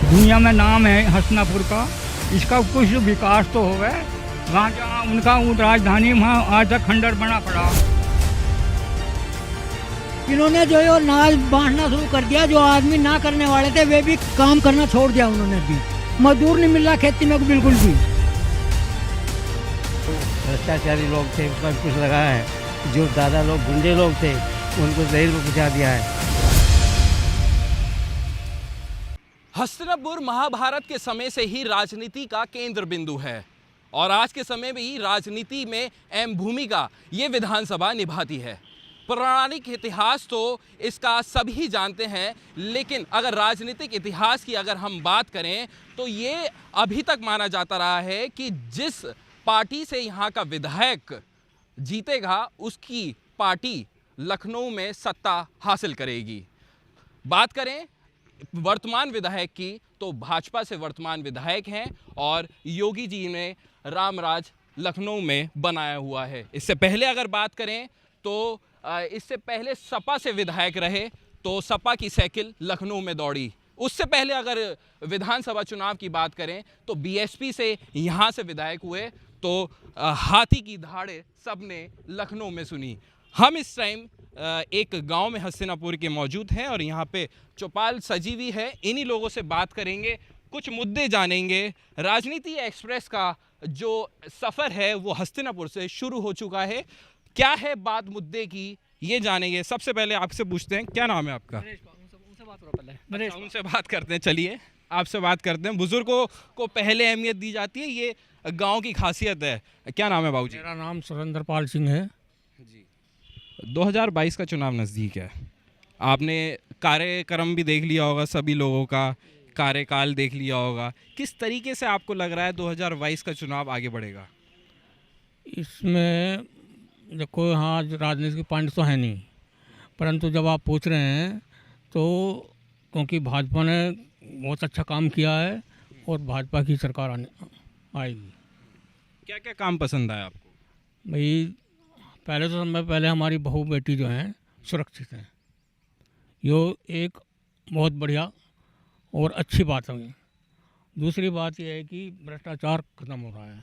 दुनिया में नाम है हसनापुर का, इसका कुछ विकास तो हो गया। वहाँ जहाँ उनका राजधानी वहाँ आज तक खंडर बना पड़ा। इन्होंने जो है नाज बांटना शुरू कर दिया। जो आदमी ना करने वाले थे वे भी काम करना छोड़ दिया उन्होंने भी। मजदूर नहीं मिल रहा खेती में बिल्कुल भी। भ्रष्टाचारी लोग थे उस पर कुछ लगा है। जो दादा लोग गुंडे लोग थे उनको जेल में पहुंचा दिया है। हस्तिनापुर महाभारत के समय से ही राजनीति का केंद्र बिंदु है और आज के समय में ही राजनीति में अहम भूमिका ये विधानसभा निभाती है। पौराणिक इतिहास तो इसका सभी जानते हैं, लेकिन अगर राजनीतिक इतिहास की अगर हम बात करें तो ये अभी तक माना जाता रहा है कि जिस पार्टी से यहाँ का विधायक जीतेगा उसकी पार्टी लखनऊ में सत्ता हासिल करेगी। बात करें वर्तमान विधायक की तो भाजपा से वर्तमान विधायक हैं और योगी जी ने रामराज लखनऊ में बनाया हुआ है। इससे पहले अगर बात करें तो इससे पहले सपा से विधायक रहे तो सपा की साइकिल लखनऊ में दौड़ी। उससे पहले अगर विधानसभा चुनाव की बात करें तो बीएसपी से यहाँ से विधायक हुए तो हाथी की धाड़े सबने लखनऊ में सुनी। हम इस टाइम एक गांव में हस्तिनापुर के मौजूद हैं और यहाँ पे चौपाल सजी हुई है। इन्हीं लोगों से बात करेंगे, कुछ मुद्दे जानेंगे। राजनीति एक्सप्रेस का जो सफ़र है वो हस्तिनापुर से शुरू हो चुका है। क्या है बात मुद्दे की ये जानेंगे। सबसे पहले आपसे पूछते हैं, क्या नाम है आपका? उनसे बात करते हैं। चलिए आपसे बात करते हैं। बुजुर्गों को पहले अहमियत दी जाती है, ये गांव की खासियत है। क्या नाम है बाबूजी? मेरा नाम सुरेंद्र पाल सिंह है जी। 2022 का चुनाव नज़दीक है। आपने कार्यक्रम भी देख लिया होगा, सभी लोगों का कार्यकाल देख लिया होगा। किस तरीके से आपको लग रहा है 2022 का चुनाव आगे बढ़ेगा? इसमें देखो, हाँ राजनीति की पॉइंट तो है नहीं, परंतु जब आप पूछ रहे हैं तो क्योंकि भाजपा ने बहुत अच्छा काम किया है और भाजपा की सरकार आएगी। क्या क्या काम पसंद आया आपको? भाई पहले तो समय पहले हमारी बहू बेटी जो हैं सुरक्षित हैं, यो एक बहुत बढ़िया और अच्छी बात है। दूसरी बात यह है कि भ्रष्टाचार ख़त्म हो रहा है।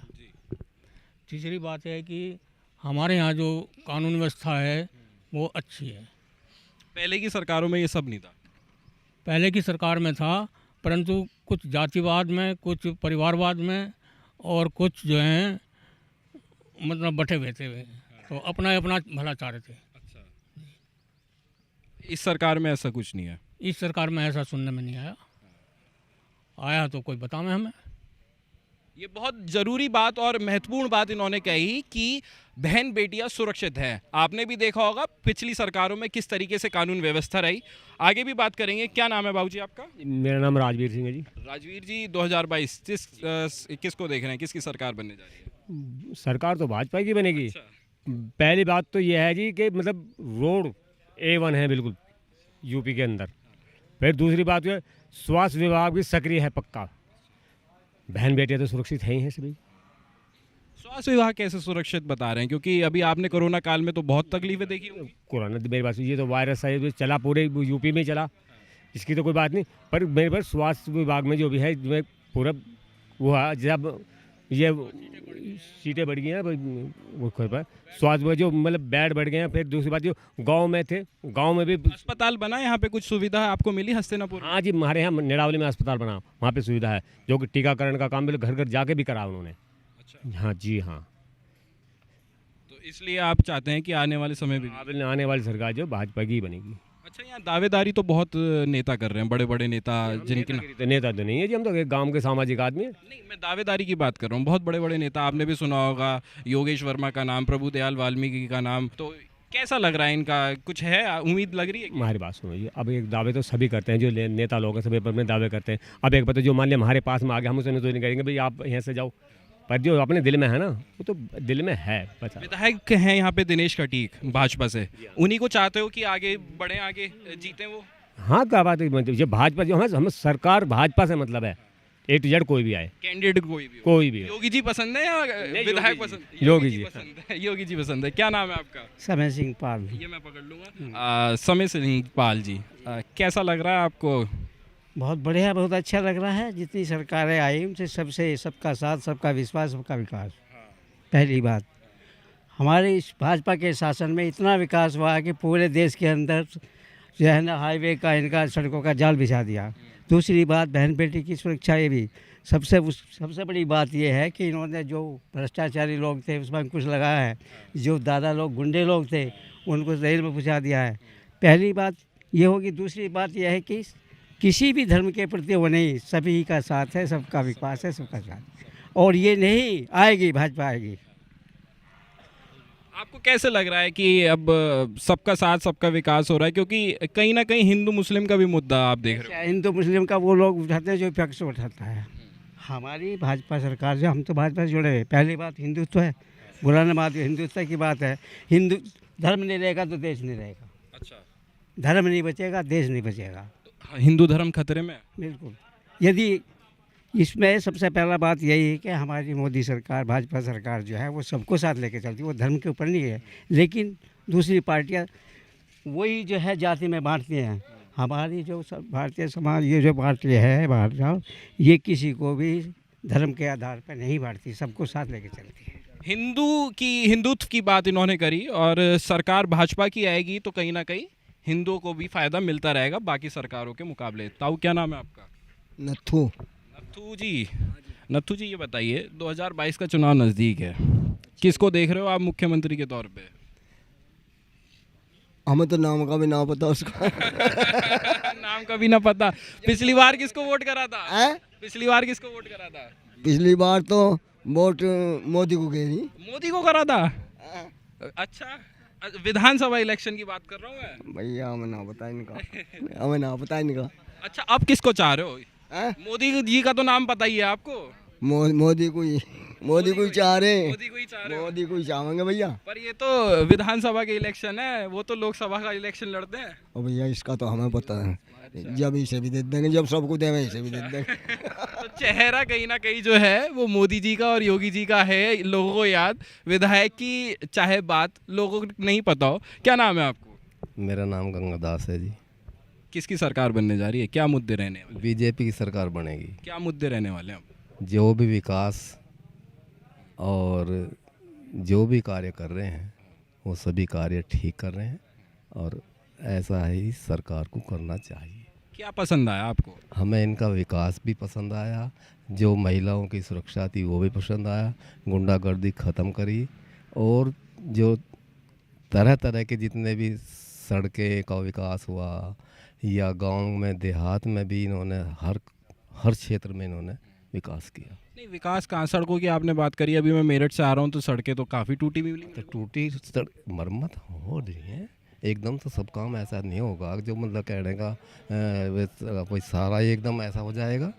तीसरी बात यह है कि हमारे यहाँ जो कानून व्यवस्था है वो अच्छी है। पहले की सरकारों में ये सब नहीं था। पहले की सरकार में था, परंतु कुछ जातिवाद में, कुछ परिवारवाद में और कुछ जो हैं मतलब बटे हुए थे, तो अपना अपना भला चाह रहे थे। अच्छा, इस सरकार में ऐसा कुछ नहीं है? इस सरकार में ऐसा सुनने में नहीं आया। आया तो कोई बतावे हमें। ये बहुत ज़रूरी बात और महत्वपूर्ण बात इन्होंने कही कि बहन बेटियां सुरक्षित हैं। आपने भी देखा होगा पिछली सरकारों में किस तरीके से कानून व्यवस्था रही। आगे भी बात करेंगे। क्या नाम है बाबूजी आपका? मेरा नाम राजवीर सिंह है जी। राजवीर जी, 2022 किसको देख रहे हैं, किसकी सरकार बनने जा रही है? सरकार तो भाजपा की बनेगी। अच्छा। पहली बात तो यह है जी कि मतलब रोड A1 है बिल्कुल यूपी के अंदर। फिर दूसरी बात है स्वास्थ्य विभाग भी सक्रिय है पक्का। बहन बेटियां तो सुरक्षित है ही हैं सभी। स्वास्थ्य विभाग कैसे सुरक्षित बता रहे हैं? क्योंकि अभी आपने कोरोना काल में तो बहुत तकलीफें देखी होंगी। कोरोना तो मेरी बात ये तो वायरस है, चला पूरे यूपी में चला, इसकी तो कोई बात नहीं। पर मेरे पास स्वास्थ्य विभाग में जो भी है जो पूरा वो है, जब ये सीटें बढ़ गई हैं वो स्वास्थ्य में जो मतलब बेड बढ़ गए हैं। फिर दूसरी बात जो गांव में थे, गांव में भी अस्पताल बना, यहाँ पे कुछ सुविधा आपको मिली हस्तिनापुर? हाँ जी, हमारे यहाँ निड़ावली में अस्पताल बना, वहाँ पे सुविधा है जो कि टीकाकरण का काम भी घर घर जाके भी करा उन्होंने। अच्छा। हाँ जी हाँ। तो इसलिए आप चाहते हैं कि आने वाले समय भी आने वाली सरकार जो भाजपा की ही बनेगी। अच्छा, यहाँ दावेदारी तो बहुत नेता कर रहे हैं, बड़े बड़े नेता जिनके नेता तो नहीं है जी, हम तो एक गांव के सामाजिक आदमी है। नहीं, मैं दावेदारी की बात कर रहा हूँ। बहुत बड़े बड़े नेता आपने भी सुना होगा, योगेश वर्मा का नाम, प्रभुदयाल वाल्मीकि का नाम। तो कैसा लग रहा है इनका? कुछ है उम्मीद लग रही है? हमारी बात सुनो जी, अब एक दावे तो सभी करते हैं, जो नेता लोग हैं सभी अपने दावे करते हैं। अब एक बात जो मान लिया हमारे पास में आ गया, हम उसे तो नहीं करेंगे भाई आप यहाँ से जाओ, पर जो अपने दिल में है ना वो तो दिल में है। पता विधायक हैं यहाँ पे दिनेश कटीक भाजपा से, उन्हीं को चाहते हो कि आगे बढ़े, आगे जीते वो? हाँ क्या बात है, ये भाजपा जो हम सरकार भाजपा से मतलब है, A to Z कोई भी आए, कैंडिडेट कोई भी हो। कोई भी। योगी जी पसंद है या विधायक पसंद? योगी जी पसंद है। योगी जी पसंद है। क्या नाम है आपका? समय सिंह पाल। ये मैं पकड़ लूँगा। समय सिंह पाल जी, कैसा लग रहा है आपको बहुत बढ़िया, बहुत अच्छा लग रहा है। जितनी सरकारें आई उनसे सबसे सबका साथ, सबका विश्वास, सबका विकास। पहली बात, हमारे इस भाजपा के शासन में इतना विकास हुआ कि पूरे देश के अंदर जो है ना हाईवे का, इनका सड़कों का जाल बिछा दिया। दूसरी बात, बहन बेटी की सुरक्षा। ये भी सबसे बड़ी बात ये है कि इन्होंने जो भ्रष्टाचारी लोग थे उसमें अंकुश लगाया है। जो दादा लोग, गुंडे लोग थे, उनको जेल में पहुंचा दिया है। पहली बात ये होगी। दूसरी बात यह है कि किसी भी धर्म के प्रति वो नहीं, सभी का साथ है, सबका विकास है, सबका साथ। और ये नहीं आएगी, भाजपा आएगी। आपको कैसे लग रहा है कि अब सबका साथ सबका विकास हो रहा है, क्योंकि कहीं ना कहीं हिंदू मुस्लिम का भी मुद्दा आप देख रहे हो? हिंदू मुस्लिम का वो लोग उठाते हैं जो विपक्ष उठाता है। हमारी भाजपा सरकार जो, हम तो भाजपा से जुड़े हैं। पहली बात हिंदुत्व है, बुलाना बात हिंदुत्व की बात है। हिंदू धर्म नहीं रहेगा तो देश नहीं रहेगा। अच्छा, धर्म नहीं बचेगा, देश नहीं बचेगा। हिंदू धर्म खतरे में है? बिल्कुल। यदि इसमें सबसे पहला बात यही है कि हमारी मोदी सरकार, भाजपा सरकार जो है वो सबको साथ लेके चलती है। वो धर्म के ऊपर नहीं है। लेकिन दूसरी पार्टियां वही जो है जाति में बांटती हैं। हमारी जो सब भारतीय समाज ये जो पार्टी है भाजपा, ये किसी को भी धर्म के आधार पर नहीं बांटती, सबको साथ लेके चलती है। हिंदुत्व की बात इन्होंने करी, और सरकार भाजपा की आएगी तो कहीं ना कहीं हिंदुओं को भी फायदा मिलता रहेगा बाकी सरकारों के मुकाबले। ताऊ, क्या नाम है आपका? नथू। नथू जी, ये बताइए 2022 का चुनाव नज़दीक है, किसको देख रहे हो आप मुख्यमंत्री के तौर पे? हमें तो नाम का भी ना पता उसका। नाम का भी ना पता। पिछली बार किसको वोट करा था? पिछली बार किसको वोट करा था? पिछली बार तो वोट मोदी को गई। मोदी को करा था? अच्छा, विधानसभा इलेक्शन की बात कर रहा हूँ मैं। भैया हमें ना पता इनका। हमें ना पता इनका। अच्छा, अब किसको चाह रहे हो? मोदी जी का तो नाम पता ही है आपको। मोदी को ही चाह रहे हैं। मोदी को ही चाहेंगे भैया। पर ये तो विधानसभा के इलेक्शन है, वो तो लोकसभा का इलेक्शन लड़ते हैं। और भैया इसका तो हमें पता है। जब इसे भी दे देंगे, जब सबको देंगे इसे भी दे देंगे। तो चेहरा कहीं ना कहीं जो है वो मोदी जी का और योगी जी का है, लोगों को याद। विधायक की चाहे बात लोगों को नहीं पता हो। क्या नाम है आपको? मेरा नाम गंगादास है जी। किसकी सरकार बनने जा रही है? क्या मुद्दे रहने वाले? बीजेपी की सरकार बनेगी। क्या मुद्दे रहने वाले हैं? जो भी विकास और जो भी कार्य कर रहे हैं वो सभी कार्य ठीक कर रहे हैं, और ऐसा ही सरकार को करना चाहिए। क्या पसंद आया आपको? हमें इनका विकास भी पसंद आया, जो महिलाओं की सुरक्षा थी वो भी पसंद आया, गुंडागर्दी ख़त्म करी, और जो तरह तरह के जितने भी सड़कें का विकास हुआ या गांव में देहात में भी इन्होंने हर क्षेत्र में इन्होंने विकास किया। नहीं, विकास कहाँ? सड़कों की आपने बात करी। अभी मैं मेरठ से आ रहा हूँ तो सड़कें तो काफ़ी टूटी हुई मिली। तो टूटी मरम्मत हो रही है एकदम। तो सब काम ऐसा नहीं होगा जो मतलब कहने का कोई सारा एकदम ऐसा हो जाएगा।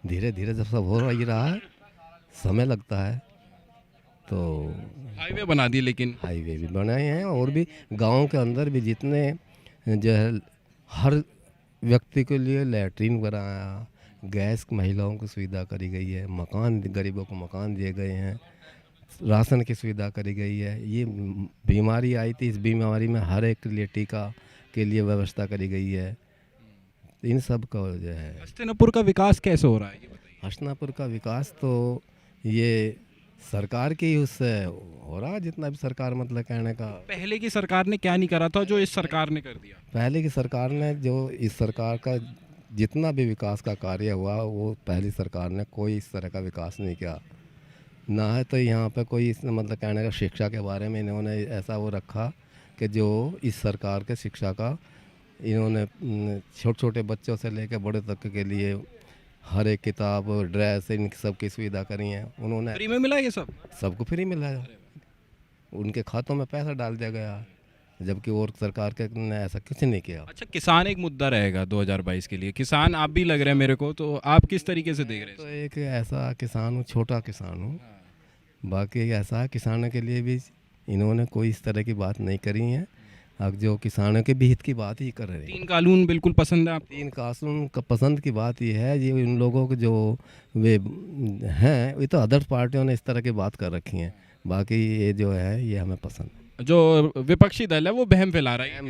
धीरे धीरे जब सब हो ही रहा है, समय लगता है। तो हाईवे बना दिए, लेकिन हाईवे भी बनाए हैं, और भी गाँव के अंदर भी जितने जो है हर व्यक्ति के लिए लैट्रीन बनाया, गैस महिलाओं को सुविधा करी गई है, मकान गरीबों को मकान दिए गए हैं, राशन की सुविधा करी गई है। ये बीमारी आई थी, इस बीमारी में हर एक के लिए टीका के लिए व्यवस्था करी गई है। इन सब का जो है। हस्तिनापुर का विकास कैसे हो रहा है ये बताइए? हस्तिनापुर का विकास तो ये सरकार की उससे हो रहा है, जितना भी सरकार मतलब कहने का। पहले की सरकार ने क्या नहीं करा था जो इस सरकार ने कर दिया? पहले की सरकार ने जो इस सरकार का जितना भी विकास का कार्य हुआ वो पहली सरकार ने कोई इस तरह का विकास नहीं किया। ना है तो यहाँ पे कोई इस मतलब कहने का शिक्षा के बारे में इन्होंने ऐसा वो रखा कि जो इस सरकार के शिक्षा का इन्होंने छोटे छोटे बच्चों से लेकर बड़े तक के लिए हर एक किताब, ड्रेस, इन सब की सुविधा करी है उन्होंने। फ्री में मिला ये सब? सबको फ्री मिला है। उनके खातों में पैसा डाल दिया गया, जबकि और सरकार के ने ऐसा कुछ नहीं किया। अच्छा, किसान एक मुद्दा रहेगा 2022 के लिए। किसान आप भी लग रहे हैं मेरे को, तो आप किस तरीके से देख रहे हैं? तो एक ऐसा किसान हूँ, छोटा किसान हूँ। बाकी ऐसा किसानों के लिए भी इन्होंने कोई इस तरह की बात नहीं करी है। अब जो किसानों के भी हित की बात ही कर रहे हैं। 3 कानून बिल्कुल पसंद है आप? 3 कानून का पसंद की बात ये है, ये इन लोगों को जो वे हैं, ये तो अदर पार्टियों ने इस तरह की बात कर रखी हैं। बाकी ये जो है ये हमें पसंद है। जो विपक्षी दल है वो बहम फैला रहा है।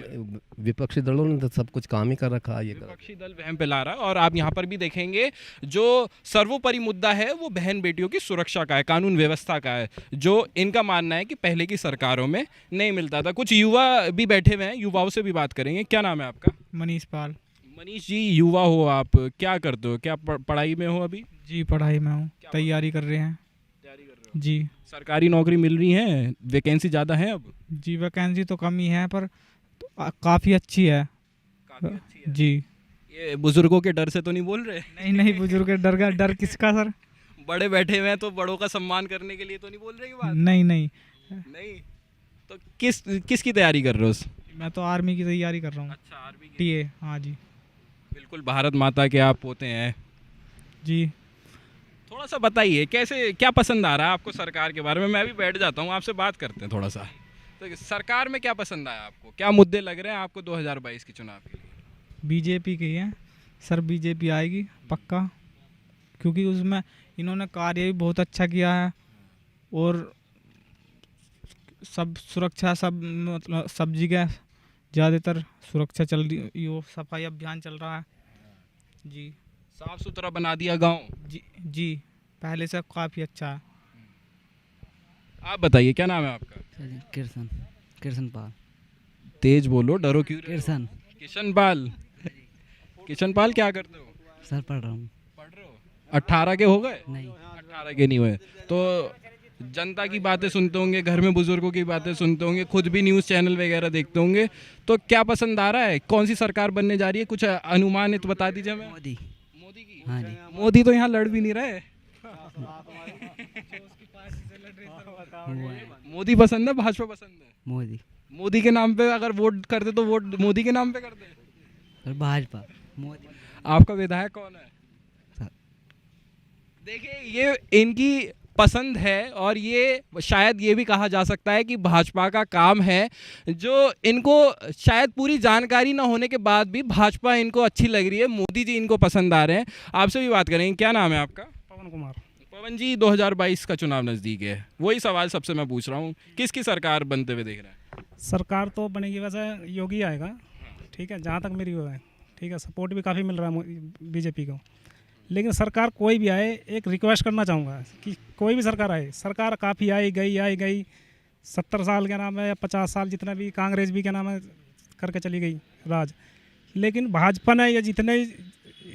विपक्षी दलों ने तो सब कुछ काम ही कर रखा है, ये विपक्षी दल बहम फैला रहा है। और आप यहाँ पर भी देखेंगे जो सर्वोपरि मुद्दा है वो बहन बेटियों की सुरक्षा का है, कानून व्यवस्था का है, जो इनका मानना है कि पहले की सरकारों में नहीं मिलता था। कुछ युवा भी बैठे हुए हैं, युवाओं से भी बात करेंगे। क्या नाम है आपका? मनीष पाल। मनीष जी, युवा हो आप, क्या करते हो? क्या पढ़ाई में हो अभी? जी पढ़ाई में हूँ, तैयारी कर रहे हैं। जी सरकारी नौकरी मिल रही है? वैकेंसी ज़्यादा है अब? जी वैकेंसी तो कम ही है पर काफ़ी अच्छी है। काफ़ी अच्छी है। जी ये बुजुर्गों के डर से तो नहीं बोल रहे? नहीं नहीं, बुजुर्ग के डर किसका सर? बड़े बैठे हुए हैं तो बड़ों का सम्मान करने के लिए तो नहीं बोल रहे ये बात? नहीं नहीं नहीं तो किसकी तैयारी कर रहे हो? मैं तो आर्मी की तैयारी कर रहा हूँ। अच्छा, आर्मी की। टीए। हाँ जी। बिल्कुल, भारत माता के आप पोते हैं। जी थोड़ा सा बताइए कैसे, क्या पसंद आ रहा है आपको सरकार के बारे में? मैं भी बैठ जाता हूँ, आपसे बात करते हैं थोड़ा सा। तो सरकार में क्या पसंद आया आपको? क्या मुद्दे लग रहे हैं आपको 2022 के चुनाव के लिए? बीजेपी की है सर, बीजेपी आएगी पक्का, क्योंकि उसमें इन्होंने कार्य भी बहुत अच्छा किया है और सब सुरक्षा, सब मतलब सब जगह ज़्यादातर सुरक्षा चल रही, यो सफाई अभियान चल रहा है। जी साफ सुथरा बना दिया गांव। जी पहले से काफ़ी अच्छा है। आप बताइए क्या नाम है आपका? किशन पाल। तेज बोलो, डरो क्यों? किशन पाल। किशन पाल, क्या करते हो? सर पढ़ रहा हूँ। पढ़ रहे हो? 18 के हो गए? नहीं। 18 के नहीं हुए तो जनता की बातें सुनते होंगे, घर में बुजुर्गों की बातें सुनते होंगे, खुद भी न्यूज़ चैनल वगैरह देखते होंगे, तो क्या पसंद आ रहा है? कौन सी सरकार बनने जा रही है? कुछ अनुमान है तो बता दीजिए हमें। मोदी। मोदी की? हाँ जी। मोदी तो यहाँ लड़ भी नहीं रहे। मोदी पसंद है, भाजपा पसंद है? मोदी। मोदी के नाम पे अगर वोट करते तो वोट मोदी के नाम पे करते? भाजपा। मोदी। आपका विधायक कौन है? देखिए, ये इनकी पसंद है और ये शायद ये भी कहा जा सकता है कि भाजपा का काम है, जो इनको शायद पूरी जानकारी ना होने के बाद भी भाजपा इनको अच्छी लग रही है, मोदी जी इनको पसंद आ रहे हैं। आपसे भी बात करेंगे। क्या नाम है आपका? पवन कुमार। पवन जी, 2022 का चुनाव नज़दीक है, वही सवाल सबसे मैं पूछ रहा हूँ, किसकी सरकार बनते हुए देख रहे हैं? सरकार तो बनेगी वैसे योगी आएगा, ठीक है, जहाँ तक मेरी वो है, ठीक है, सपोर्ट भी काफ़ी मिल रहा है बीजेपी को। लेकिन सरकार कोई भी आए, एक रिक्वेस्ट करना चाहूँगा कि कोई भी सरकार आए, सरकार काफ़ी आई गई 70 साल के नाम है या 50 साल, जितना भी कांग्रेस भी क्या नाम है करके चली गई राज, लेकिन भाजपा ने ये जितने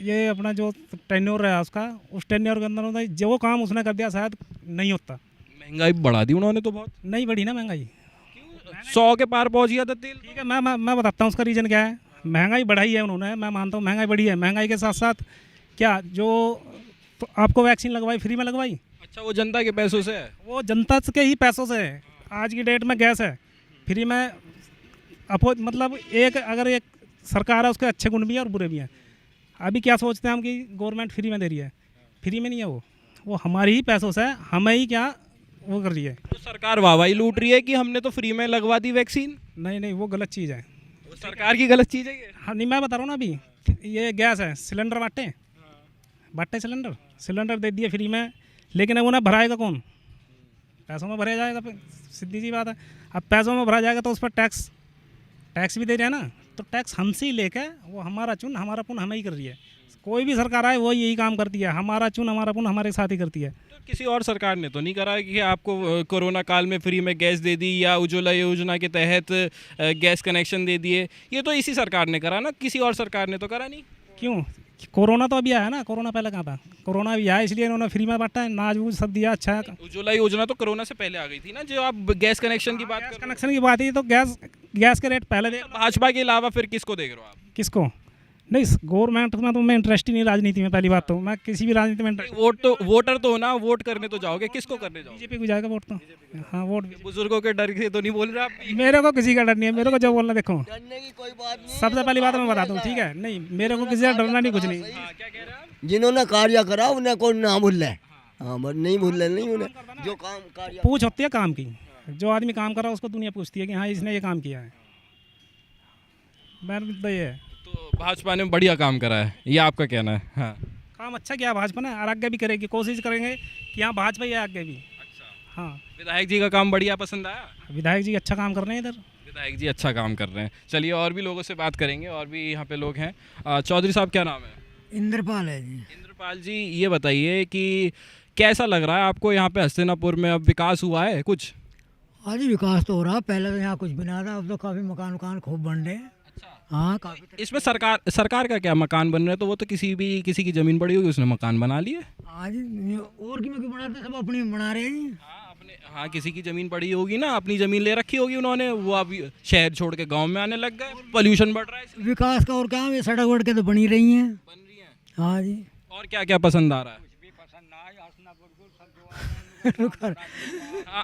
ये अपना जो टेन्योर रहा उसका, उस टेन्योर के अंदर जो काम उसने कर दिया शायद नहीं होता। महंगाई बढ़ा दी उन्होंने तो बहुत। नहीं बढ़ी ना महंगाई, 100 के पार पहुँच गया था तेल। ठीक है, मैं बताता हूँ उसका रीज़न क्या है। महंगाई बढ़ाई है उन्होंने, मैं मानता हूँ महंगाई बढ़ी है। महंगाई के साथ साथ क्या जो तो आपको वैक्सीन लगवाई, फ्री में लगवाई। अच्छा, वो जनता के पैसों से है? वो जनता के ही पैसों से है। आज की डेट में गैस है फ्री में, अफोर्ड मतलब एक अगर एक सरकार है उसके अच्छे गुण भी हैं और बुरे भी हैं। अभी क्या सोचते हैं हम कि गवर्नमेंट फ्री में दे रही है, फ्री में नहीं है, वो हमारे ही पैसों से हमें ही क्या वो कर रही है। तो सरकार वाहवाही लूट रही है कि हमने तो फ्री में लगवा दी वैक्सीन। नहीं, वो गलत चीज़ है, वो सरकार की गलत चीज़ है ये। हाँ नहीं, मैं बता रहा हूँ ना, अभी ये गैस है, सिलेंडर बांटे सिलेंडर दे दिए फ्री में, लेकिन अब उन्हें भराएगा कौन? पैसों में भरा जाएगा, सीधी सी बात है। अब पैसों में भरा जाएगा तो उस पर टैक्स भी दे रहे हैं ना, तो टैक्स हमसे ही लेके वो हमारा चुन हमारा पुन हमें ही कर रही है। कोई भी सरकार आए वो यही काम करती है, हमारा चुन हमारा पुन हमारे साथ ही करती है। तो किसी और सरकार ने तो नहीं करा कि आपको कोरोना काल में फ्री में गैस दे दी या उज्ज्वला योजना के तहत गैस कनेक्शन दे दिए, ये तो इसी सरकार ने करा ना, किसी और सरकार ने तो करा नहीं। क्यों? कोरोना तो अभी आया ना, कोरोना पहले कहाँ था? कोरोना अभी आया इसलिए इन्होंने फ्री में बांटा है, नाज वूज सब दिया। अच्छा है, उज्ज्वला योजना तो कोरोना से पहले आ गई थी ना, जो आप गैस कनेक्शन की बात कर रहे हो। कनेक्शन की बात है तो गैस के रेट पहले दे। भाजपा के अलावा फिर किसको देख रहे हो आप? किसको? नहीं, गवर्नमेंट में तो मैं इंटरेस्ट ही नहीं राजनीति में। पहली बात तो मैं किसी भी राजनीति में वोटर तो हो ना, वोट करने तो जाओगे, किसको करने जाओगे? बीजेपी को जाएगा वोट तो। हाँ, वोट बुजुर्गों के डर से तो नहीं बोल रहे आप? मेरे को किसी का डर नहीं है, मेरे को जो बोलना, देखो डरने की कोई बात नहीं। सबसे पहली बात मैं बता दूँ, ठीक है, नहीं मेरे को किसी का डरना नहीं, कुछ नहीं। क्या कह रहे हैं आप? जिन्होंने कार्य करा उन्हें कोई ना भूल रहे, हाँ बस नहीं भूल रहे, नहीं उन्हें जो काम कार्य पूछ होती है काम की, जो आदमी काम कर रहा है उसको दुनिया पूछती है कि हाँ इसने ये काम किया है। मेरा तो ये है। तो भाजपा ने बढ़िया काम करा है, ये आपका कहना है? हाँ, काम अच्छा किया भाजपा ने, और आगे भी करेगी, कोशिश करेंगे कि हाँ भाजपा ही है आगे भी। हाँ, विधायक जी का काम बढ़िया पसंद आया? विधायक जी अच्छा काम कर रहे हैं इधर। विधायक जी अच्छा काम कर रहे हैं। चलिए और भी लोगों से बात करेंगे, और भी यहाँ पे लोग हैं। चौधरी साहब क्या नाम है? इंद्रपाल है जी। इंद्रपाल जी, ये बताइए कि कैसा लग रहा है आपको यहाँ पे हस्तिनापुर में? अब विकास हुआ है कुछ? हाँ जी, विकास तो हो रहा, पहले तो यहाँ कुछ भी ना था, अब तो काफ़ी मकान वकान खूब बन रहे हैं। हाँ, काफ़ी। इसमें सरकार का क्या मकान बन रहे हैं? तो वो तो किसी की ज़मीन पड़ी होगी, उसने मकान बना लिए। हाँ जी, और की में क्यों बनाते, सब अपनी बना रहे हैं जी। हाँ, किसी की ज़मीन पड़ी होगी ना, अपनी ज़मीन ले रखी होगी उन्होंने, वो अभी शहर छोड़ के गांव में आने लग गए, पोल्यूशन बढ़ रहा है इसलिए। विकास का और क्या, ये सड़क वड़क तो बनी रही हैं। हाँ जी। और क्या क्या पसंद आ रहा है?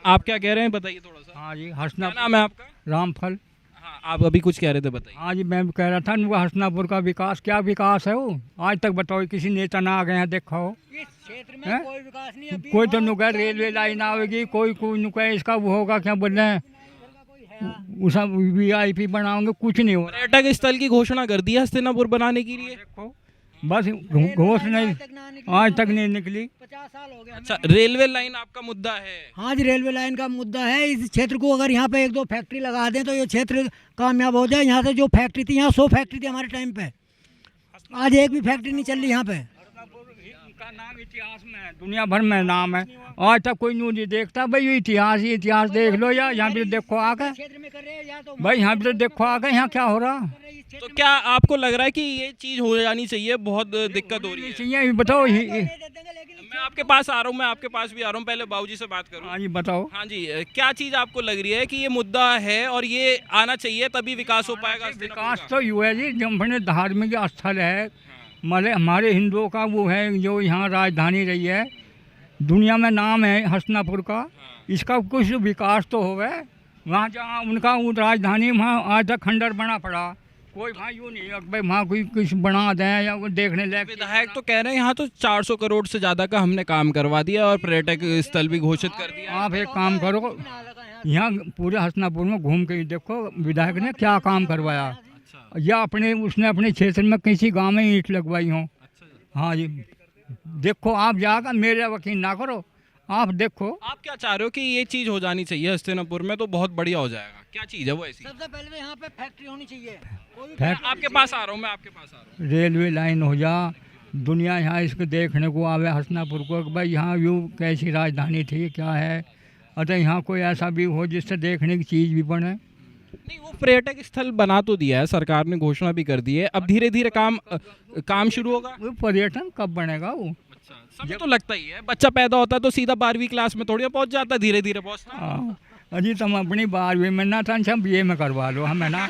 आप क्या कह रहे हैं, बताइए थोड़ा सा। हाँ जी, क्या हसनापुर। नाम है आपका? रामफल। हाँ, आप अभी कुछ कह रहे थे, बताइए। हाँ जी, मैं कह रहा था उनका हसनापुर का विकास, क्या विकास है वो? आज तक बताओ, किसी नेता ना आ गए हैं, देखो। इस क्षेत्र हैं? में कोई विकास नहीं है। कोई तो नुका रेलवे लाइन आवेगी, कोई नुका इसका वो होगा, क्या बोल रहे हैं, उसका VIP बनाओगे, कुछ नहीं हो रहा। पर्यटक स्थल की घोषणा कर दी है हस्तिनापुर बनाने के लिए। देखो, बस घोष नहीं, आज तक नहीं निकली। 50 साल हो गए। अच्छा, रेलवे लाइन आपका मुद्दा है? हाँ जी, रेलवे लाइन का मुद्दा है। इस क्षेत्र को अगर यहाँ पे 1-2 फैक्ट्री लगा दें तो ये क्षेत्र कामयाब हो जाए। यहाँ से जो फैक्ट्री थी, यहाँ 100 फैक्ट्री थी हमारे टाइम पे, आज एक भी फैक्ट्री नहीं चल रही यहाँ पे। का नाम इतिहास में है, दुनिया भर में नाम है, आज तक कोई न्यूज नहीं देखता। भाई ये इतिहास ही इतिहास देख लो, या यहाँ भी देखो आके, भाई यहाँ भी तो देखो आके, यहाँ क्या हो रहा। तो क्या आपको लग रहा है कि ये चीज़ हो जानी चाहिए? बहुत दिक्कत हो रही है। चाहिए, बताओ। मैं आपके पास आ रहा हूँ, मैं आपके पास भी आ रहा हूँ, पहले बाबूजी से बात करूँ। हाँ जी, बताओ। हाँ जी, क्या चीज़ आपको लग रही है कि ये मुद्दा है और ये आना चाहिए, तभी विकास हो पाएगा? विकास तो यू है जी, जो अपने धार्मिक स्थल है, हमारे हिंदुओं का वो है, जो यहाँ राजधानी रही है, दुनिया में नाम है हस्तिनापुर का, इसका कुछ विकास तो हो गए। वहाँ जहाँ उनका वो राजधानी, वहाँ आज तक खंडर बना पड़ा, कोई वहाँ यूँ नहीं है कि भाई वहाँ कोई कुछ बना दें या वो देखने लायक। विधायक तो कह रहे हैं यहाँ तो 400 करोड़ से ज़्यादा का हमने काम करवा दिया और पर्यटक स्थल भी घोषित कर दिया। आप एक काम करो, यहाँ पूरे हस्तिनापुर में घूम के देखो विधायक ने क्या काम करवाया, या उसने अपने क्षेत्र में किसी गांव में ईंट लगवाई हो। हाँ जी, देखो आप जाकर, मेरे वकील ना करो, आप देखो। आप क्या चाह रहे हो कि ये चीज़ हो जानी चाहिए हस्तिनापुर में, तो बहुत बढ़िया हो जाएगा? क्या चीज़ है वो ऐसी? सबसे पहले तो यहाँ पे फैक्ट्री होनी चाहिए। आपके पास आ रहा हूँ, मैं आपके पास आ रहा हूँ। रेलवे लाइन हो जा, दुनिया यहाँ इसको देखने को आवे हस्तिनापुर को, भाई यहाँ यूँ कैसी राजधानी थी, क्या है, अतः यहाँ कोई ऐसा भी हो जिससे देखने की चीज़ भी बने। नहीं, वो पर्यटक स्थल बना तो दिया है, सरकार ने घोषणा भी कर दी है, अब धीरे धीरे काम शुरू होगा। वो पर्यटन कब बनेगा वो? समय तो लगता ही है, बच्चा पैदा होता है तो सीधा 12वीं क्लास में थोड़ी पहुंच जाता है, धीरे धीरे पहुंचता है। हाँ, अजी तुम अपनी 12वीं में ना था, BA में करवा लो हमें ना।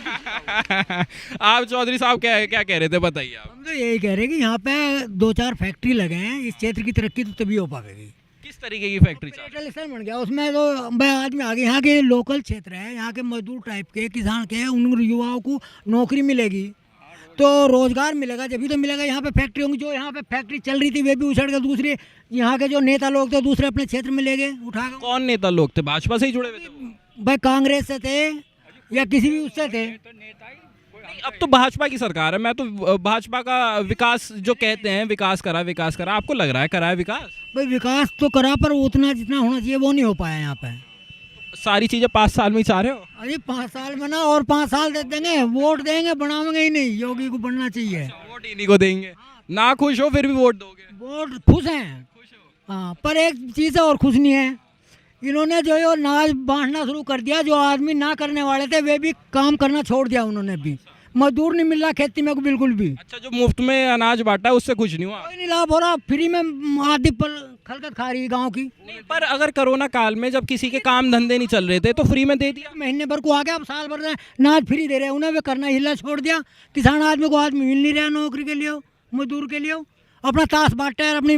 आप चौधरी साहब क्या कह रहे थे, बताइए आप। हम तो यही कह रहे हैं कि यहाँ पे 2-4 फैक्ट्री लगे हैं, इस क्षेत्र की तरक्की तो तभी हो पाएगी। किस तरीके की फैक्ट्री चाह रहे हैं? पर्यटन बन गया उसमें, तो भाई आदमी आगे, यहाँ के लोकल क्षेत्र है, यहाँ के मजदूर टाइप के किसान के, उन युवाओं को नौकरी मिलेगी तो रोजगार मिलेगा, जब भी तो मिलेगा। यहाँ पे फैक्ट्री होंगी, जो यहाँ पे फैक्ट्री चल रही थी वे भी उछड़ कर दूसरे यहाँ के जो नेता लोग थे दूसरे अपने क्षेत्र में ले गए उठा कर। कौन नेता लोग थे? भाजपा से ही जुड़े हुए थे वो? भाई कांग्रेस से थे या किसी भी उससे थे। नहीं, अब तो भाजपा की सरकार है, मैं तो भाजपा का विकास जो कहते हैं, विकास करा, आपको लग रहा है करा है विकास? भाई विकास तो करा, पर उतना जितना होना चाहिए वो नहीं हो पाया यहाँ पे। सारी चीजें 5 साल में ही चाह रहे हो? अरे 5 साल में ना, और 5 साल दे देंगे, वोट देंगे, बनावेंगे ही नहीं। योगी को बनना चाहिए। वोट इन्हीं को देंगे, ना खुश हो फिर भी वोट दोगे? वोट खुश हैं, हाँ, पर एक चीज़ और खुश नहीं है, इन्होंने जो है अनाज बांटना शुरू कर दिया। जो आदमी ना करने वाले थे वे भी काम करना छोड़ दिया उन्होंने भी। मजदूर नहीं मिल रहा खेती में को बिल्कुल भी। अच्छा, जो मुफ्त में अनाज बांटा है उससे खुश नहीं हुआ? कोई नहीं लाभ हो रहा, फ्री में आधी पर खलकत खा रही है गाँव की। नहीं, पर अगर कोरोना काल में जब किसी के काम धंधे नहीं चल रहे थे तो फ्री में दे दिया। महीने भर को आ गया, अब साल भर अनाज फ्री दे रहे हैं उन्हें, वे करना हिला छोड़ दिया। किसान आदमी को आदमी मिल नहीं रहा नौकरी के लिए, मजदूर के लिए, अपना ताश बांटते हैं, अपनी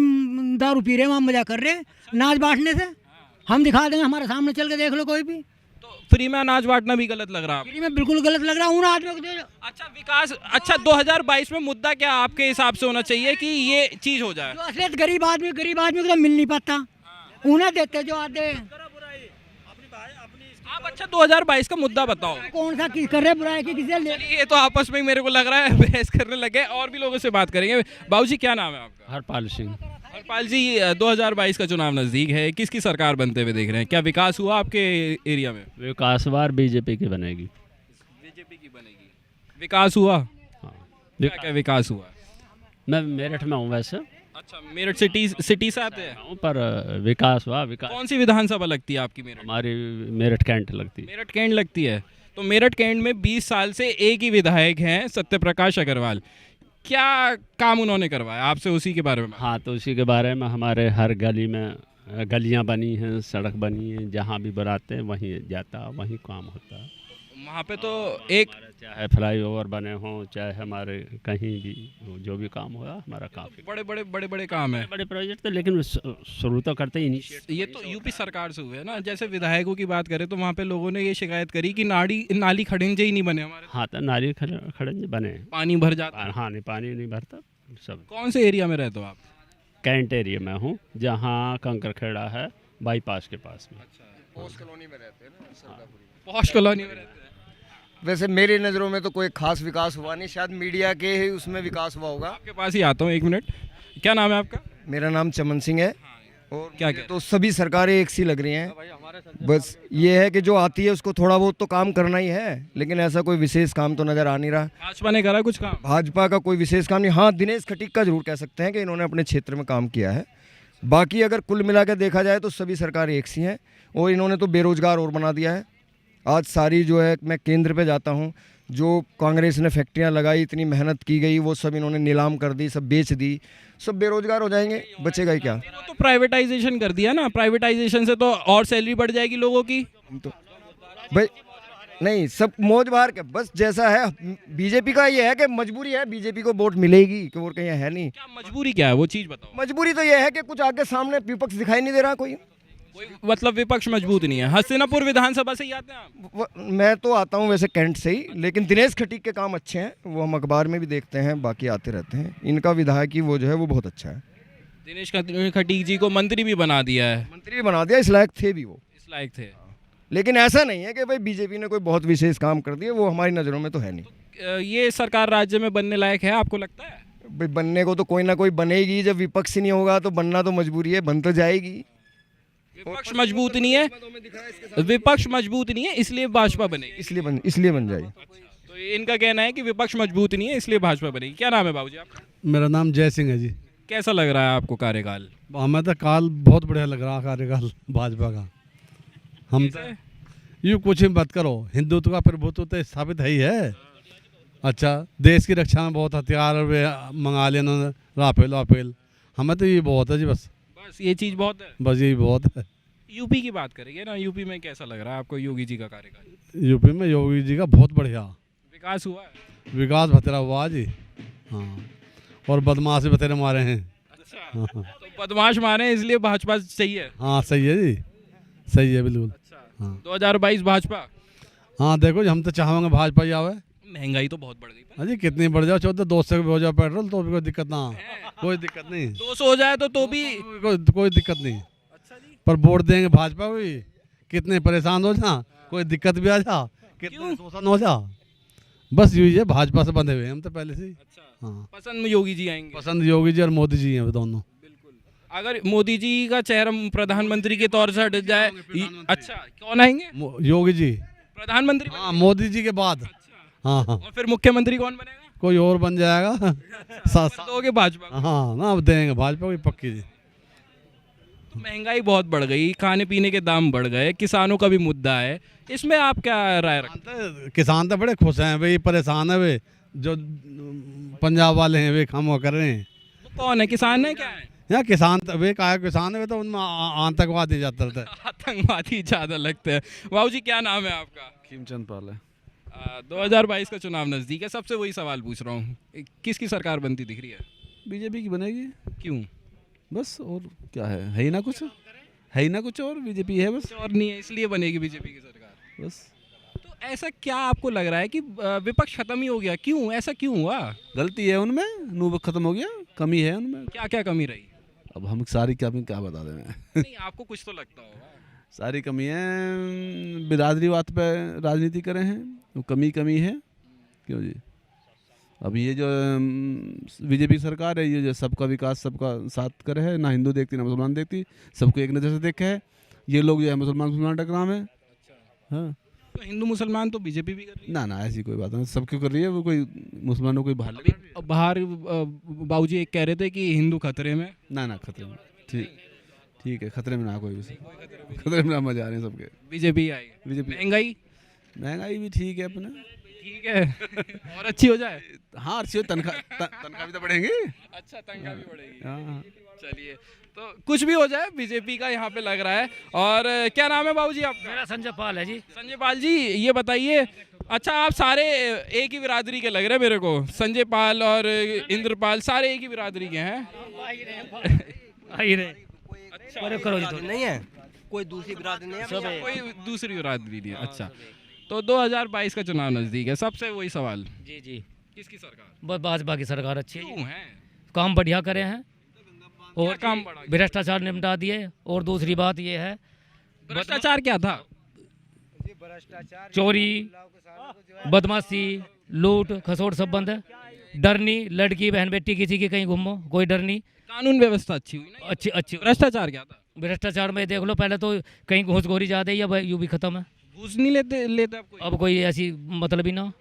दारू पी रहे हैं, वहाँ मजा कर रहे हैं अनाज बांटने से। हम दिखा देंगे, हमारे सामने चल के देख लो कोई भी। तो फ्री में अनाज बांटना भी गलत लग रहा है? फ्री में बिल्कुल गलत लग रहा है उन आदमियों को। अच्छा, विकास, अच्छा 2022 में मुद्दा क्या आपके हिसाब से होना चाहिए कि ये चीज हो जाए? जो असलियत गरीब आदमी को तो मिल नहीं पाता, उन्हें देते जो आते। आप अच्छा 2022 का मुद्दा बताओ। कौन सा किस कर रहे बुराई की किसी ले। ये तो आपस में ही मेरे को लग रहा है बहस करने लगे। और भी लोगों से बात करेंगे। बाबूजी क्या नाम है आपका? हरपाल सिंह। हरपाल जी, 2022 का चुनाव नज़दीक है, किसकी सरकार बनते हुए देख रहे हैं? क्या विकास हुआ आपके एरिया में? विकास बार बीजेपी की बनेगी। बीजेपी की बनेगी। विकास हुआ? हाँ, क्या क्या विकास हुआ? मैं मेरठ में हूँ वैसे, अच्छा, मेरठ सिटी से आते हैं? हूँ, पर विकास हुआ। विकास कौन सी विधानसभा लगती है आपकी मेरठ? हमारी मेरठ कैंट लगती है। मेरठ कैंट लगती है। तो मेरठ कैंट में 20 साल से एक ही विधायक हैं, सत्यप्रकाश अग्रवाल। क्या काम उन्होंने करवाया? आपसे उसी के बारे में। हाँ, तो उसी के बारे में हमारे हर गली में गलियाँ बनी हैं, सड़क बनी है, जहाँ भी बनाते हैं वहीं जाता, वहीं काम होता है। वहाँ पे तो एक चाहे फ्लाईओवर बने हों, चाहे हमारे कहीं भी जो भी काम हुआ, हमारा काफ़ी बड़े काम है। बड़े प्रोजेक्ट थे, लेकिन शुरू तो करते ही नहीं। ये तो यूपी सरकार से हुए ना। जैसे विधायकों की बात करें तो वहाँ पे लोगों ने ये शिकायत करी कि नाली खड़ंजे ही नहीं बने हमारे। हाँ, तो नाली खड़ंजे बने, पानी भर जाता। हाँ, नहीं, पानी नहीं भरता सब। कौन से एरिया में रहते हो आप? कैंट एरिया में हूँ, जहाँ कंकरखेड़ा है, बाईपास के पास में। पॉश कॉलोनी में रहते हैं ना, पॉश कॉलोनी में रहते हैं। वैसे मेरी नज़रों में तो कोई खास विकास हुआ नहीं, शायद मीडिया के ही उसमें विकास हुआ होगा। आपके पास ही आता हूँ, 1 मिनट। क्या नाम है आपका? मेरा नाम चमन सिंह है। और क्या मुझे तो सभी सरकारें एक सी लग रही हैं। बस ये है कि जो आती है उसको थोड़ा बहुत तो काम करना ही है, लेकिन ऐसा कोई विशेष काम तो नज़र आ नहीं रहा। भाजपा ने करा कुछ काम? भाजपा का कोई विशेष काम नहीं। हाँ, दिनेश खटीक का जरूर कह सकते हैं कि इन्होंने अपने क्षेत्र में काम किया है। बाकी अगर कुल मिला कर देखा जाए तो सभी सरकारें एक सी हैं, और इन्होंने तो बेरोजगार और बना दिया है। आज सारी जो है, मैं केंद्र पे जाता हूँ, जो कांग्रेस ने फैक्ट्रियाँ लगाई, इतनी मेहनत की गई, वो सब इन्होंने नीलाम कर दी, सब बेच दी, सब बेरोजगार हो जाएंगे, बचेगा ही क्या? वो तो प्राइवेटाइजेशन कर दिया ना। प्राइवेटाइजेशन से तो और सैलरी बढ़ जाएगी लोगों की। तो भाई नहीं, सब मौज बाहर के बस जैसा है। बीजेपी का ये है कि मजबूरी है, बीजेपी को वोट मिलेगी कि और कहीं है नहीं। क्या मजबूरी क्या है, वो चीज़ बताओ। मजबूरी तो ये है कि कुछ आगे सामने विपक्ष दिखाई नहीं दे रहा कोई। मतलब विपक्ष मजबूत नहीं है। हस्तिनापुर विधानसभा से ही आते हैं आप? मैं तो आता हूँ वैसे कैंट से ही, लेकिन दिनेश खटीक के काम अच्छे हैं, वो हम अखबार में भी देखते हैं, बाकी आते रहते हैं। इनका विधायक ही वो जो है वो बहुत अच्छा है। दिनेश खटीक जी को मंत्री भी बना दिया है। मंत्री भी बना दिया, इस लायक थे भी वो, इस लायक थे। लेकिन ऐसा नहीं है कि भाई बीजेपी ने कोई बहुत विशेष काम कर दिया, वो हमारी नज़रों में तो है नहीं। ये सरकार राज्य में बनने लायक है आपको लगता है? भाई बनने को तो कोई ना कोई बनेगी, जब विपक्ष ही नहीं होगा तो बनना तो मजबूरी है, बन तो जाएगी। विपक्ष मजबूत नहीं है, विपक्ष मजबूत नहीं है इसलिए भाजपा बनेगी। इसलिए बन जाएगी। तो इनका कहना है कि विपक्ष मजबूत नहीं है इसलिए भाजपा बनेगी। क्या नाम है बाबूजी आपका? मेरा नाम जय सिंह है जी। कैसा लग रहा है आपको कार्यकाल? हमें तो काल बहुत बढ़िया लग रहा कार्यकाल भाजपा का। हम तो यूँ कुछ ही मत करो, हिंदुत्व का प्रभुत्व तो स्थापित है ही है। अच्छा, देश की रक्षा में बहुत हथियार मंगा लिए उन्होंने, राफेल। हमें तो ये बहुत है जी, बस ये चीज़ बहुत है, बस यही बहुत है। यूपी की बात करेंगे ना, यूपी में कैसा लग रहा है आपको योगी जी का कार्यकाल? यूपी में योगी जी का बहुत बढ़िया विकास हुआ है। विकास बतेरा हुआ जी। हाँ, और बदमाश भी बतेरे मारे हैं। अच्छा, तो बदमाश मारे हैं इसलिए भाजपा सही है। हाँ, सही है जी, सही है बिल्कुल। अच्छा, हाँ, 2022 भाजपा। हाँ देखो जी, हम तो चाहेंगे भाजपा ही आवे। महंगाई तो बहुत बढ़ गई। हाँ जी, कितनी बढ़ जाओ, 1400 हो जाए पेट्रोल तो भी कोई दिक्कत ना, कोई दिक्कत नहीं। 200 हो जाए तो भी कोई दिक्कत नहीं। अच्छा जी, पर वोट देंगे भाजपा को भी, कितने परेशान हो जा, कोई दिक्कत भी आ जा, कितने शोषण हो जा, बस यही है, भाजपा से बंधे हुए हम तो पहले से ही। अच्छा, हाँ, पसंद योगी जी आएंगे? पसंद योगी जी और मोदी जी हैं दोनों। बिल्कुल। अगर मोदी जी का चेहरा प्रधानमंत्री के तौर से हट जाए, अच्छा कौन आएंगे? योगी जी प्रधानमंत्री। हाँ, मोदी जी के बाद। हाँ हाँ, और फिर मुख्यमंत्री कौन बनेगा? कोई और बन जाएगा। दोगे भाजपा? हाँ ना, अब देंगे भाजपा को पक्की जी। महंगाई बहुत बढ़ गई, खाने पीने के दाम बढ़ गए, किसानों का भी मुद्दा है, इसमें आप क्या राय रखते हैं? किसान तो बड़े खुश हैं भाई, परेशान है वे, जो पंजाब वाले हैं वे काम कर रहे हैं। कौन है किसान है, क्या है? यहाँ किसान वे क्या किसान है, तो उनमें आतंकवादी ज़्यादा रहता है। आतंकवादी ज़्यादा लगते हैं। बाबू जी क्या नाम है आपका? खीमचंद पाल है। 2022 का चुनाव नज़दीक है, सबसे वही सवाल पूछ रहा हूँ, किसकी सरकार बनती दिख रही है? बीजेपी की बनेगी। क्यों? बस और क्या है ही ना कुछ, है ही ना कुछ, और बीजेपी है बस। और नहीं है इसलिए बनेगी बीजेपी की सरकार बस। तो ऐसा क्या आपको लग रहा है कि विपक्ष खत्म ही हो गया? क्यों, ऐसा क्यों हुआ? गलती है उनमें, नूब खत्म हो गया, कमी है उनमें। क्या क्या कमी रही? अब हम सारी क्या बता दें नहीं, आपको कुछ तो लगता होगा। सारी कमी है, बिरादरी बात पे राजनीति करे हैं, वो कमी है, क्यों जी। अब ये जो बीजेपी सरकार है, ये जो सबका विकास सबका साथ करे है, ना हिंदू देखती ना मुसलमान देखती, सबको एक नज़र से देखे है। ये लोग जो है मुसलमान टकराव है। हाँ, तो हिंदू मुसलमान तो बीजेपी भी कर रही ना ऐसी कोई बात नहीं, सब क्यों कर रही है, वो कोई मुसलमानों को बाहर है। बाहर बाबूजी एक कह रहे थे कि हिंदू खतरे में। ना खतरे में, ठीक है, खतरे में ना कोई भी, खतरे में ना मजा आ रहे हैं सबके। बीजेपी आई, बीजेपी महंगाई भी ठीक है अपना, ठीक है और अच्छी हो जाए। हाँ अच्छी हो, तनख्वाह भी तो बढ़ेंगे। अच्छा, तनख्वाह भी बढ़ेगी। हाँ, चलिए, तो कुछ भी हो जाए बीजेपी का यहाँ पे लग रहा है। और क्या नाम है बाबूजी आपका? मेरा संजय पाल है जी। संजय पाल जी, ये बताइए, अच्छा आप सारे एक ही बिरादरी के लग रहे हैं मेरे को, संजय पाल और इंद्रपाल सारे एक ही बिरादरी के हैं। नहीं है, कोई दूसरी बिरादरी नहीं है, कोई दूसरी बिरादरी नहीं है। अच्छा, तो 2022 का चुनाव नजदीक है, सबसे वही सवाल, जी किसकी सरकार? बस भाजपा की सरकार अच्छी है, क्यों है? काम बढ़िया करे हैं और काम बढ़ा? भ्रष्टाचार निपटा दिए। और दूसरी बात ये है, भ्रष्टाचार क्या था? चोरी, बदमाशी, लूट खसोट सब बंद है। डर नहीं, लड़की बहन बेटी किसी की कहीं घूमो, कोई डर नहीं। कानून व्यवस्था अच्छी हुई ना? अच्छी। भ्रष्टाचार क्या था? भ्रष्टाचार में देख लो, पहले तो कहीं घूसखोरी ज़्यादा है, या यूं भी खत्म है। घूस नहीं लेते अब कोई ऐसी मतलब ही ना,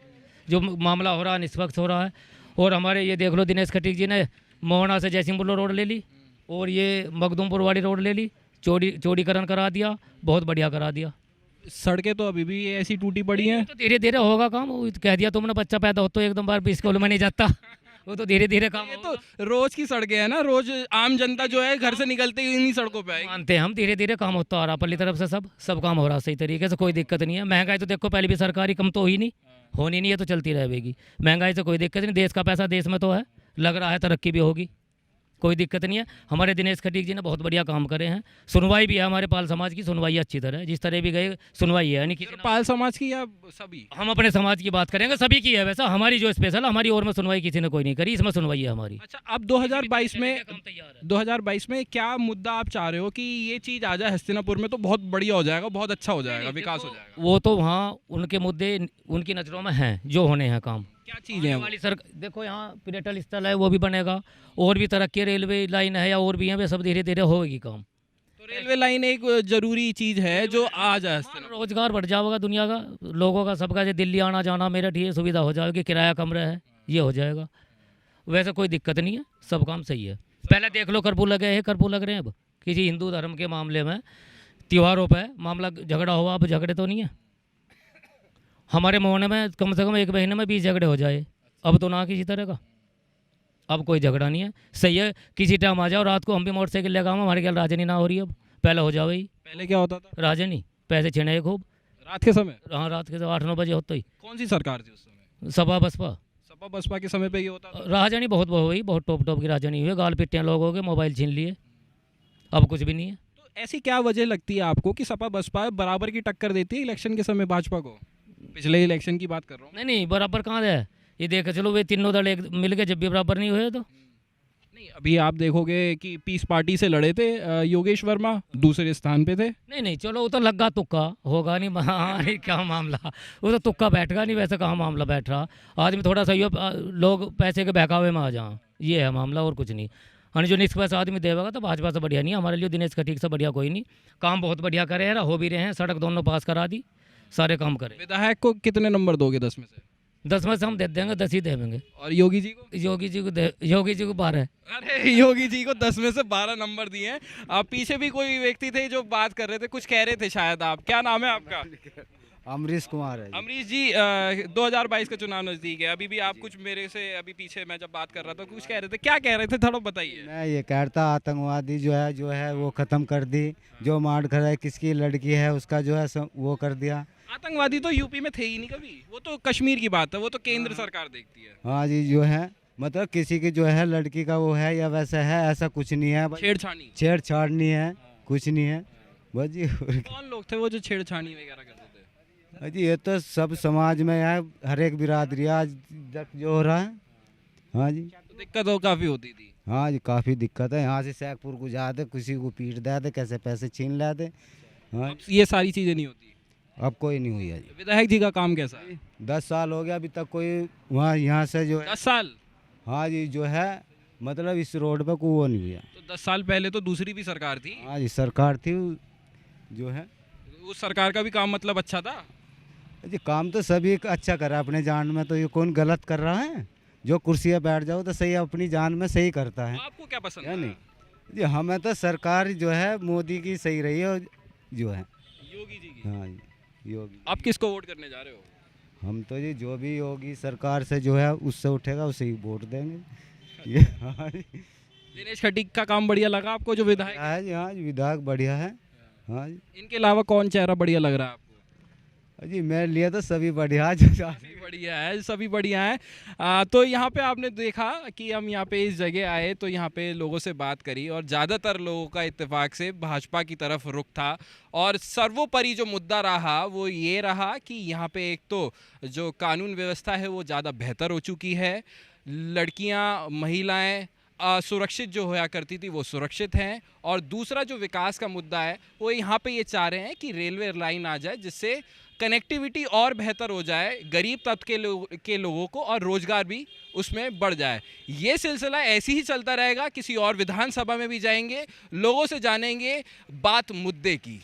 जो मामला हो रहा है निष्पक्ष हो रहा है। और हमारे ये देख लो, दिनेश खटीक जी ने मोहना से जयसिंहपुर रोड ले ली और ये मखदूमपुर वाली रोड ले ली, चौड़ीकरण करा दिया, बहुत बढ़िया करा दिया। सड़कें तो अभी भी ऐसी टूटी पड़ी हैं। तो धीरे धीरे होगा काम, वो कह दिया तुमने, बच्चा पैदा हो तो एकदम बार भी स्कूल में नहीं जाता, वो तो धीरे धीरे काम। ये तो रोज की सड़कें हैं ना, रोज आम जनता जो है घर से निकलते ही इन्हीं सड़कों पे आएगी। मानते हैं हम, धीरे धीरे काम होता आ रहा, पल्ली तरफ से सब काम हो रहा सही तरीके से, कोई दिक्कत नहीं है। महंगाई तो देखो पहले भी सरकारी कम तो ही नहीं, होनी नहीं है तो चलती रहेगी। महंगाई से कोई दिक्कत नहीं, देश का पैसा देश में तो है, लग रहा है तरक्की भी होगी, कोई दिक्कत नहीं है। हमारे दिनेश खटीक जी ने बहुत बढ़िया काम करे हैं। सुनवाई भी है, हमारे पाल समाज की सुनवाई अच्छी तरह है, जिस तरह भी गए सुनवाई है। यानी कि पाल समाज की या सभी? हम अपने समाज की बात करेंगे, सभी की है वैसा। हमारी जो स्पेशल, हमारी और में सुनवाई किसी ने कोई नहीं करी, इसमें सुनवाई है हमारी। अच्छा, अब 2022 में क्या मुद्दा आप चाह रहे हो कि ये चीज़ आ जाए हस्तिनापुर में तो बहुत बढ़िया हो जाएगा, बहुत अच्छा हो जाएगा, विकास हो जाएगा? वो तो वहाँ उनके मुद्दे उनकी नज़रों में हैं, जो होने हैं काम। क्या चीज़ें वाली सर देखो, यहाँ पर्यटन स्थल है वो भी बनेगा, और भी तरक्की, रेलवे लाइन है या और भी है, वे सब धीरे धीरे होगी काम। तो रेलवे लाइन एक जरूरी चीज़ है जो आ जाए, रोजगार बढ़ जाएगा दुनिया का, लोगों का सबका, जो दिल्ली आना जाना मेरठ ये सुविधा हो जाएगी, किराया कम रहे, ये हो जाएगा। वैसे कोई दिक्कत नहीं है, सब काम सही है। पहले देख लो, कर्फ्यू लगे हैं, कर्फ्यू लग रहे हैं। अब किसी हिंदू धर्म के मामले में त्योहारों पर मामला झगड़ा हुआ, अब झगड़े तो नहीं है। हमारे मोहल्ले में कम से कम एक महीने में 20 झगड़े हो जाए, अब तो ना किसी तरह का, अब कोई झगड़ा नहीं है, सही है। किसी टाइम आ जाओ, रात को हम भी मोटरसाइकिल लेकर आऊँ, हमारे ख्याल राजनी ना हो रही है अब, पहले हो जाओ ही। पहले क्या होता था? राजनी पैसे छीने खूब रात के समय? हाँ, रात के 8-9 बजे होता ही। कौन सी सरकार थी उस समय? सपा बसपा के समय पे ये होता था? राजनी बहुत हुई, बहुत टॉप की राजनी हुई, गाल पिट्टियाँ लोगों के, मोबाइल छीन लिए, अब कुछ भी नहीं है। तो ऐसी क्या वजह लगती है आपको कि सपा बसपा बराबर की टक्कर देती है इलेक्शन के समय भाजपा को? पिछले इलेक्शन की बात कर रहा हूँ। नहीं, बराबर कहाँ है ये, देख चलो, वे तीनों दल एक मिल के जब भी बराबर नहीं हुए तो नहीं। अभी आप देखोगे कि पीस पार्टी से लड़े थे योगेश वर्मा, दूसरे स्थान पे थे। नहीं, चलो वो तो लगा तुक्का होगा नहीं, हाँ नहीं, क्या मामला, वो तो तुक्का बैठगा नहीं, वैसे कहाँ मामला बैठ रहा। आदमी थोड़ा सही हो, लोग पैसे के बहकावे में आ जाए, ये है मामला, और कुछ नहीं। हाँ, जो निष्पक्ष आदमी देगा तो भाजपा से बढ़िया नहीं, हमारे लिए दिनेश खटीक से बढ़िया कोई नहीं। काम बहुत बढ़िया करे हैं, हो भी रहे हैं, सड़क दोनों पास करा दी, सारे काम करें। विधायक को कितने नंबर दोगे 10 में से? 10 में से हम दे देंगे, 10 ही देंगे। और योगी जी को? योगी जी को 12। अरे योगी जी को 10 में से 12 नंबर दिए हैं। आप पीछे भी कोई व्यक्ति थे जो बात कर रहे थे, कुछ कह रहे थे शायद आप, क्या नाम है आपका? अमरीश कुमार है। अमरीश जी, 2022 का चुनाव नजदीक है, अभी भी आप कुछ मेरे से अभी पीछे मैं जब बात कर रहा था कुछ कह रहे थे, क्या कह रहे थे, थोड़ा बताइए। मैं ये कहता आतंकवादी जो है वो ख़त्म कर दी, जो मार कर है किसकी लड़की है उसका जो है वो कर दिया। आतंकवादी तो यूपी में थे ही नहीं कभी, वो तो कश्मीर की बात है, वो तो केंद्र सरकार देखती है। हाँ जी, जो है मतलब किसी की जो है लड़की का वो है या वैसा है, ऐसा कुछ नहीं है। छेड़छाड़ नहीं है, कुछ नहीं है बस जी। कौन लोग थे वो जो छेड़छाड़ी वगैरह करते थे? जी ये तो सब समाज में है, हर एक बिरादरी आज तक जो हो रहा है। हाँ जी, तो दिक्कत तो काफ़ी होती थी। हाँ जी, काफ़ी दिक्कत है। यहाँ से शेखपुर को जाते, किसी को पीट देते, कैसे पैसे छीन लेते। हाँ, ये सारी चीज़ें नहीं होती। अब कोई नहीं हुई है जी। विधायक जी का काम कैसा है? 10 साल हो गया अभी तक कोई वहाँ यहाँ से जो है 10 साल? हाँ जी जो है मतलब इस रोड पे कोई वो नहीं हुआ। तो 10 साल पहले तो दूसरी भी सरकार थी। हाँ जी सरकार थी जो है उस सरकार का भी काम मतलब अच्छा था। जी काम तो सभी अच्छा कर रहा है अपने जान में, तो ये कौन गलत कर रहा है? जो कुर्सी पे बैठ जाओ तो सही अपनी जान में सही करता है। आपको क्या पसंद या है? नहीं जी हमें तो सरकार जो है मोदी की सही रही है जो है योगी जी की। हाँ जी योगी। आप किसको वोट करने जा रहे हो? हम तो जी जो भी योगी सरकार से जो है उससे उठेगा उसे ही वोट देंगे। ये हाँ जी दिनेश खटीक का काम बढ़िया लगा आपको जो विधायक? है जी हाँ जी विधायक बढ़िया है। हाँ जी इनके अलावा कौन चेहरा बढ़िया लग रहा है आपको? जी मेरे लिए तो सभी बढ़िया जो सभी बढ़िया है, सभी बढ़िया है। तो यहाँ पे आपने देखा कि हम यहाँ पे इस जगह आए तो यहाँ पे लोगों से बात करी और ज़्यादातर लोगों का इत्तेफाक से भाजपा की तरफ रुख था। और सर्वोपरि जो मुद्दा रहा वो ये रहा कि यहाँ पे एक तो जो कानून व्यवस्था है वो ज़्यादा बेहतर हो चुकी है, लड़कियाँ महिलाएँ सुरक्षित जो होया करती थी वो सुरक्षित हैं, और दूसरा जो विकास का मुद्दा है वो यहाँ पे ये चाह रहे हैं कि रेलवे लाइन आ जाए जिससे कनेक्टिविटी और बेहतर हो जाए गरीब तबके के लोगों को, और रोजगार भी उसमें बढ़ जाए। ये सिलसिला ऐसे ही चलता रहेगा। किसी और विधानसभा में भी जाएंगे, लोगों से जानेंगे बात मुद्दे की।